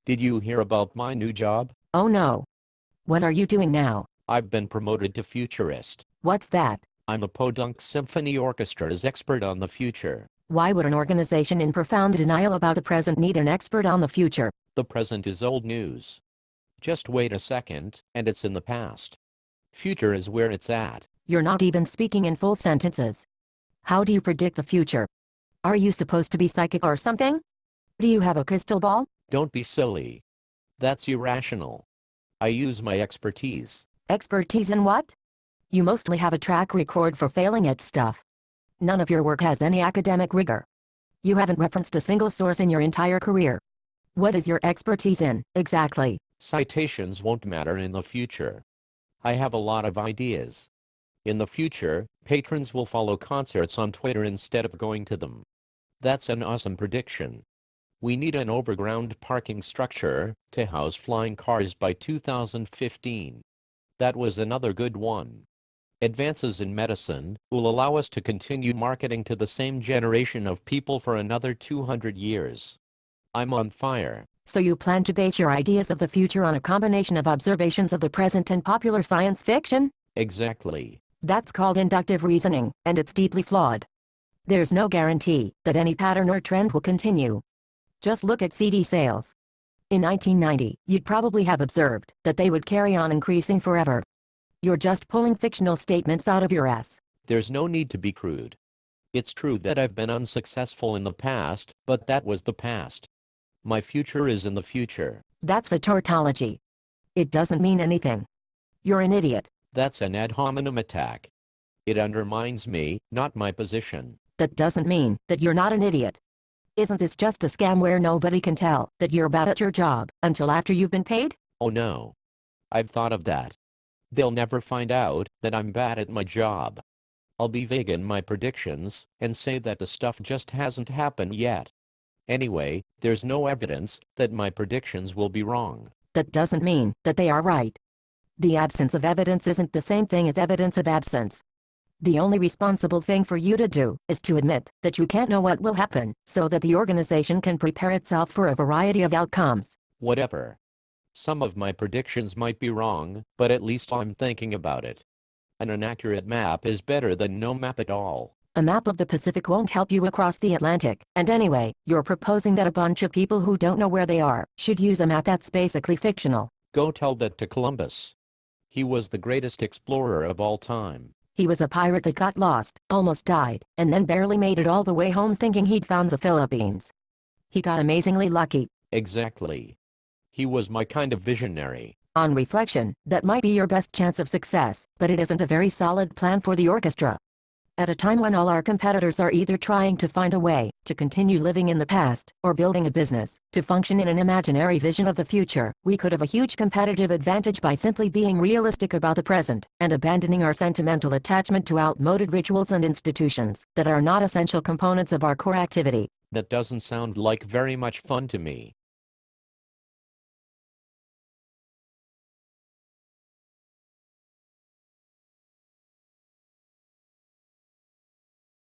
Did you hear about my new job? Oh no. What are you doing now? I've been promoted to Futurist. What's that? I'm a podunk symphony orchestra's expert on the future. Why would an organization in profound denial about the present need an expert on the future? The present is old news. Just wait a second, and it's in the past. Future is where it's at. You're not even speaking in full sentences. How do you predict the future? Are you supposed to be psychic or something? Do you have a crystal ball? Don't be silly. That's irrational. I use my expertise. Expertise in what? You mostly have a track record for failing at stuff. None of your work has any academic rigor. You haven't referenced a single source in your entire career. What is your expertise in, exactly? Citations won't matter in the future. I have a lot of ideas. In the future, patrons will follow concerts on Twitter instead of going to them. That's an awesome prediction. We need an overground parking structure to house flying cars by 2015. That was another good one. Advances in medicine will allow us to continue marketing to the same generation of people for another 200 years. I'm on fire. So you plan to base your ideas of the future on a combination of observations of the present and popular science fiction? Exactly. That's called inductive reasoning, and it's deeply flawed. There's no guarantee that any pattern or trend will continue. Just look at CD sales. In 1990, you'd probably have observed that they would carry on increasing forever. You're just pulling fictional statements out of your ass. There's no need to be crude. It's true that I've been unsuccessful in the past, but that was the past. My future is in the future. That's a tautology. It doesn't mean anything. You're an idiot. That's an ad hominem attack. It undermines me, not my position. That doesn't mean that you're not an idiot. Isn't this just a scam where nobody can tell that you're bad at your job until after you've been paid? Oh no. I've thought of that. They'll never find out that I'm bad at my job. I'll be vague in my predictions and say that the stuff just hasn't happened yet. Anyway, there's no evidence that my predictions will be wrong. That doesn't mean that they are right. The absence of evidence isn't the same thing as evidence of absence. The only responsible thing for you to do is to admit that you can't know what will happen, so that the organization can prepare itself for a variety of outcomes. Whatever. Some of my predictions might be wrong, but at least I'm thinking about it. An inaccurate map is better than no map at all. A map of the Pacific won't help you across the Atlantic, and anyway, you're proposing that a bunch of people who don't know where they are should use a map that's basically fictional. Go tell that to Columbus. He was the greatest explorer of all time. He was a pirate that got lost, almost died, and then barely made it all the way home thinking he'd found the Philippines. He got amazingly lucky. Exactly. He was my kind of visionary. On reflection, that might be your best chance of success, but it isn't a very solid plan for the orchestra. At a time when all our competitors are either trying to find a way to continue living in the past, or building a business to function in an imaginary vision of the future, we could have a huge competitive advantage by simply being realistic about the present, and abandoning our sentimental attachment to outmoded rituals and institutions that are not essential components of our core activity. That doesn't sound like very much fun to me.